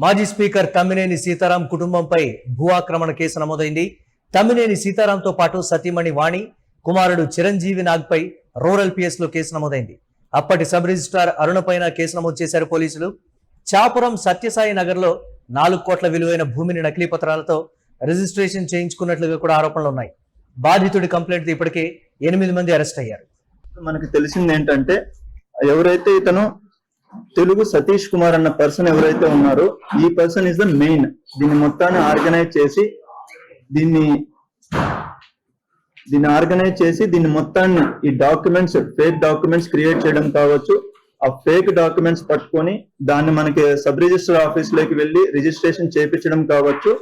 మాజీ స్పీకర్ తమ్మినేని సీతారాం కుటుంబంపై భూ ఆక్రమణ కేసు నమోదైంది. తమ్మినేని సీతారాంతో పాటు సతీమణి వాణి, కుమారుడు చిరంజీవి నాగ్పై రూరల్ పిఎస్ లో కేసు నమోదైంది. అప్పటి సబ్ రిజిస్ట్రార్ అరుణపైన కేసు నమోదు చేశారు పోలీసులు. చాపురం సత్యసాయి నగర్ లో 4 కోట్ల విలువైన భూమిని నకిలీ పత్రాలతో రిజిస్ట్రేషన్ చేయించుకున్నట్లుగా కూడా ఆరోపణలు ఉన్నాయి. బాధితుడి కంప్లైంట్ ఇప్పటికే 8 మంది అరెస్ట్ అయ్యారు. మనకి తెలిసింది ఏంటంటే, ఎవరైతే ఇతను తెలుగు సతీష్ కుమార్ అన్న పర్సన్ ఎవరైతే ఉన్నారో, ఈ పర్సన్ ఇస్ ద మెయిన్. దీన్ని మొత్తాన్ని ఆర్గనైజ్ చేసి దీన్ని మొత్తాన్ని ఈ డాక్యుమెంట్స్, ఫేక్ డాక్యుమెంట్స్ క్రియేట్ చేయడం కావచ్చు, ఆ ఫేక్ డాక్యుమెంట్స్ పట్టుకొని దాన్ని మనకి సబ్ రిజిస్టర్ ఆఫీస్ లోకి వెళ్ళి రిజిస్ట్రేషన్ చేయించడం కావచ్చు,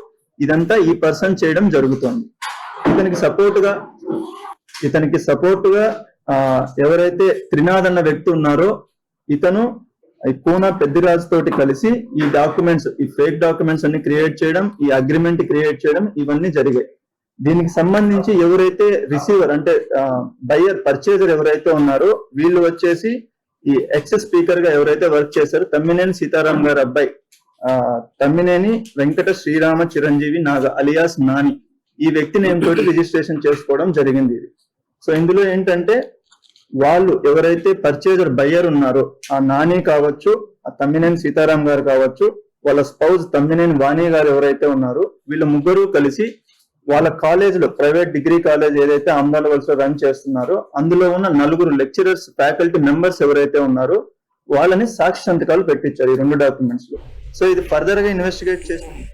ఇదంతా ఈ పర్సన్ చేయడం జరుగుతుంది. ఇతనికి సపోర్ట్ గా ఎవరైతే త్రినాథ్ అన్న వ్యక్తి ఉన్నారో, ఇతను పూనా పెద్దిరాజు తోటి కలిసి ఈ డాక్యుమెంట్స్, ఈ ఫేక్ డాక్యుమెంట్స్ అన్ని క్రియేట్ చేయడం, ఈ అగ్రిమెంట్ క్రియేట్ చేయడం, ఇవన్నీ జరిగాయి. దీనికి సంబంధించి ఎవరైతే రిసీవర్ అంటే బయ్యర్, పర్చేజర్ ఎవరైతే ఉన్నారో, వీళ్ళు వచ్చేసి ఈ ఎక్స్ స్పీకర్ గా ఎవరైతే వర్క్ చేశారో తమ్మినేని సీతారాం గారి అబ్బాయి తమ్మినేని వెంకట శ్రీరామ చిరంజీవి నాగ అలియాస్ నాని, ఈ వ్యక్తి నేమ్ తోటి రిజిస్ట్రేషన్ చేసుకోవడం జరిగింది. సో ఇందులో ఏంటంటే, వాళ్ళు ఎవరైతే పర్చేజర్ బయ్యర్ ఉన్నారో, ఆ నాని కావచ్చు, ఆ తమ్మినేని సీతారాం గారు కావచ్చు, వాళ్ళ స్పౌజ్ తమ్మినేని వాణి గారు ఎవరైతే ఉన్నారో, వీళ్ళ ముగ్గురు కలిసి వాళ్ళ కాలేజీలో, ప్రైవేట్ డిగ్రీ కాలేజ్ ఏదైతే అమరాల వలసలో రన్ చేస్తున్నారో, అందులో ఉన్న 4 లెక్చరర్స్, ఫ్యాకల్టీ మెంబర్స్ ఎవరైతే ఉన్నారో, వాళ్ళని సాక్షి సంతకాలు పెట్టించారు ఈ 2 డాక్యుమెంట్స్ లో. సో ఇది ఫర్దర్ గా ఇన్వెస్టిగేట్ చేస్తుంది.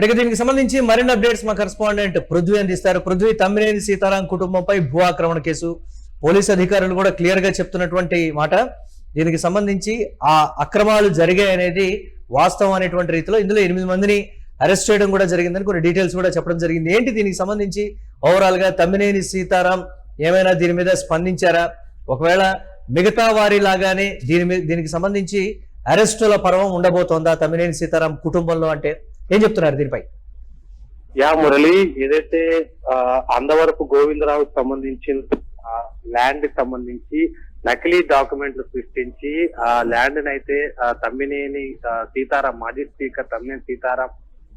ఇక దీనికి సంబంధించి మరిన్ని అప్డేట్స్ మా కరెస్పాండెంట్ పృథ్వీ అందిస్తారు. పృథ్వీ, తమ్మినేని సీతారాం కుటుంబంపై భూ ఆక్రమణ కేసు, పోలీసు అధికారులు కూడా క్లియర్ గా చెప్తున్నటువంటి మాట. దీనికి సంబంధించి ఆ అక్రమాలు జరిగాయనేది వాస్తవం అనేటువంటి రీతిలో ఇందులో 8 మందిని అరెస్ట్ చేయడం కూడా జరిగిందని కొన్ని డీటెయిల్స్ కూడా చెప్పడం జరిగింది. ఏంటి దీనికి సంబంధించి ఓవరాల్ గా తమ్మినేని సీతారాం ఏమైనా దీని మీద స్పందించారా? ఒకవేళ మిగతా వారి లాగానే దీనికి సంబంధించి అరెస్టుల పర్వం ఉండబోతోందా తమ్మినేని సీతారాం కుటుంబంలో? అంటే ఏం చెప్తున్నారు దీనిపై? మురళి, ఏదైతే అందవరపు గోవిందరావుకి సంబంధించిన ల్యాండ్ కి సంబంధించి నకిలీ డాక్యుమెంట్లు సృష్టించి ఆ ల్యాండ్ అయితే తమ్మినేని సీతారాం, మాజీ స్పీకర్ తమ్మినేని సీతారాం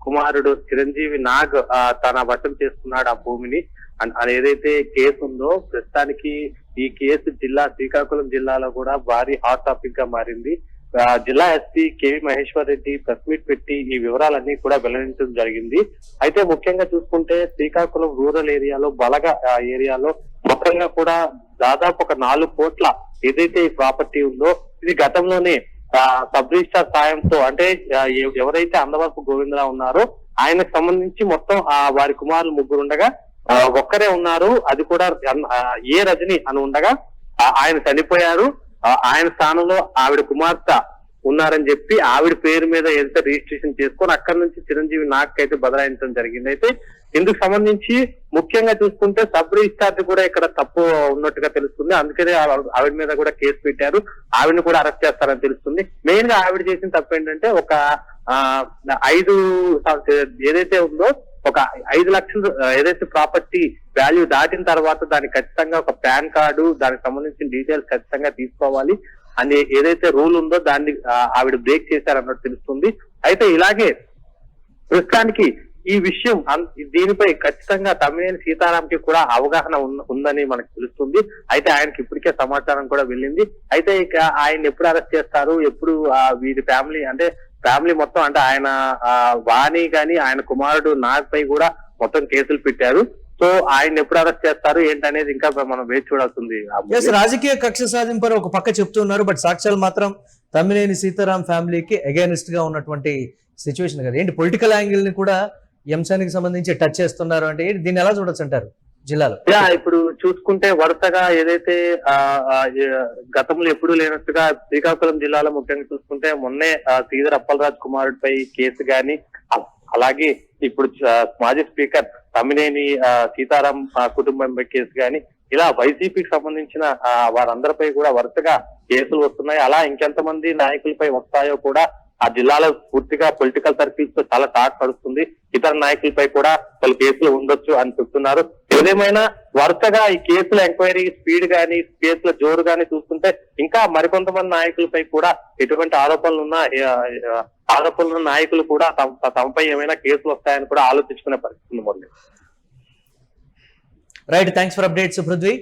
కుమారుడు చిరంజీవి నాగ్ తన వశం చేసుకున్నాడు ఆ భూమిని. ఏదైతే కేసు ఉందో, ప్రస్తుతానికి ఈ కేసు శ్రీకాకుళం జిల్లాలో కూడా భారీ హాట్ టాపిక్ గా మారింది. జిల్లా SP KV Maheshwar Reddy press meet పెట్టి ఈ వివరాలన్నీ కూడా వెల్లడించడం జరిగింది. అయితే ముఖ్యంగా చూసుకుంటే, శ్రీకాకుళం రూరల్ ఏరియాలో, బలగ ఏరియాలో మొత్తంగా కూడా దాదాపు ఒక 4 కోట్ల ఏదైతే ఈ ప్రాపర్టీ ఉందో, ఇది గతంలోనే సబ్ రిజిస్ట్రార్ సాయంతో, అంటే ఎవరైతే అందవరపు గోవిందరావు ఉన్నారో ఆయనకు సంబంధించి మొత్తం వారి కుమారులు 3 ఉండగా ఒక్కరే ఉన్నారు. అది కూడా ఏ రజని అని ఉండగా ఆయన చనిపోయారు. ఆయన స్థానంలో ఆవిడ కుమార్తె ఉన్నారని చెప్పి ఆవిడ పేరు మీద ఏదైతే రిజిస్ట్రేషన్ చేసుకొని అక్కడి నుంచి చిరంజీవి నాగ్ అయితే బదలాయించడం జరిగింది. అయితే ఇందుకు సంబంధించి ముఖ్యంగా చూసుకుంటే సబ్ రిజిస్ట్రార్ కూడా ఇక్కడ తప్పు ఉన్నట్టుగా తెలుస్తుంది. అందుకనే ఆవిడ మీద కూడా కేసు పెట్టారు. ఆవిడని కూడా అరెస్ట్ చేస్తారని తెలుస్తుంది. మెయిన్ గా ఆవిడ చేసిన తప్పు ఏంటంటే, ఒక 5 ఏదైతే ఉందో, ఒక 5 లక్షలు ఏదైతే ప్రాపర్టీ వాల్యూ దాటిన తర్వాత దానికి ఖచ్చితంగా ఒక పాన్ కార్డు, దానికి సంబంధించిన డీటెయిల్స్ ఖచ్చితంగా తీసుకోవాలి అని ఏదైతే రూల్ ఉందో దాన్ని ఆవిడ బ్రేక్ చేశారన్నట్టు తెలుస్తుంది. అయితే ఇలాగే ప్రస్తుతానికి ఈ విషయం దీనిపై ఖచ్చితంగా తమ్మినేని సీతారాంకి కూడా అవగాహన ఉందని మనకు తెలుస్తుంది. అయితే ఆయనకి ఇప్పటికే సమాచారం కూడా వెళ్ళింది. అయితే ఇక ఆయన ఎప్పుడు అరెస్ట్ చేస్తారు, ఎప్పుడు వీరి ఫ్యామిలీ మొత్తం, అంటే ఆయన వాణి గాని ఆయన కుమారుడు నాగ్ పై కూడా మొత్తం కేసులు పెట్టారు. సో ఆయన ఎప్పుడు అరెస్ట్ చేస్తారు ఏంటనేది ఇంకా మనం వేచి చూడాల్సింది. రాజకీయ కక్ష సాధింపు ఒక పక్క చెప్తున్నారు, బట్ సాక్ష్యాలు మాత్రం తమ్మినేని సీతారాం ఫ్యామిలీకి అగైనెస్ట్ గా ఉన్నటువంటి సిచ్యువేషన్ కదా. ఏంటి పొలిటికల్ యాంగిల్ ని కూడా ఈ అంశానికి సంబంధించి టచ్ చేస్తున్నారు అంటే దీన్ని ఎలా చూడొచ్చు అంటారు జిల్లాలో? ఇప్పుడు చూసుకుంటే వరుసగా ఏదైతే గతంలో ఎప్పుడూ లేనట్టుగా శ్రీకాకుళం జిల్లాలో ముఖ్యంగా చూసుకుంటే, మొన్నే శ్రీధర్ అప్పలరాజు కుమారుడిపై కేసు గాని, అలాగే ఇప్పుడు మాజీ స్పీకర్ తమ్మినేని సీతారాం కుటుంబంపై కేసు గాని, ఇలా వైసీపీకి సంబంధించిన వారందరిపై కూడా వరుసగా కేసులు వస్తున్నాయి. అలా ఇంకెంతమంది నాయకులపై వస్తాయో కూడా ఆ జిల్లాలో పూర్తిగా పొలిటికల్ సర్కిల్స్ తో చాలా టాక్ పడుతుంది. ఇతర నాయకులపై కూడా పలు కేసులు ఉండొచ్చు అని చెప్తున్నారు. ఏదేమైనా వరుసగా ఈ కేసుల ఎంక్వైరీ స్పీడ్ గానీ కేసుల జోరు గానీ చూస్తుంటే ఇంకా మరికొంతమంది నాయకులపై కూడా ఎటువంటి ఆరోపణలున్న నాయకులు కూడా తమపై ఏమైనా కేసులు వస్తాయని కూడా ఆలోచించుకునే పరిస్థితి ఉంది Murali. Right, thanks for updates Prithvi.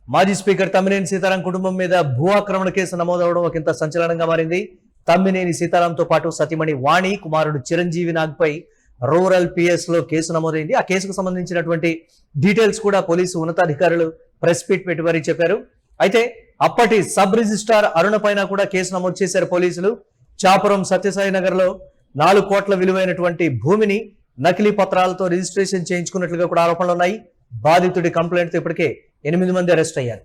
మాజీ స్పీకర్ తమ్మినేని సీతారాం కుటుంబం మీద భూ ఆక్రమణ కేసు నమోదవడం ఒకంత సంచలనంగా మారింది. తమ్మినేని సీతారాంతో పాటు సతీమణి వాణి, కుమారుడు చిరంజీవి నాగ్పై రూరల్ పిఎస్ లో కేసు నమోదైంది. ఆ కేసుకు సంబంధించినటువంటి డీటెయిల్స్ కూడా పోలీసు ఉన్నతాధికారులు ప్రెస్ మీట్ పెట్టి మరీ చెప్పారు. అయితే అప్పటి సబ్ రిజిస్ట్రార్ అరుణ పైన కూడా కేసు నమోదు చేశారు పోలీసులు. చాపురం సత్యసాయి నగర్ లో 4 కోట్ల విలువైనటువంటి భూమిని నకిలీ పత్రాలతో రిజిస్ట్రేషన్ చేయించుకున్నట్లుగా కూడా ఆరోపణలు ఉన్నాయి. బాధితుడి కంప్లైంట్ తో ఇప్పటికే 8 మంది అరెస్ట్ అయ్యారు.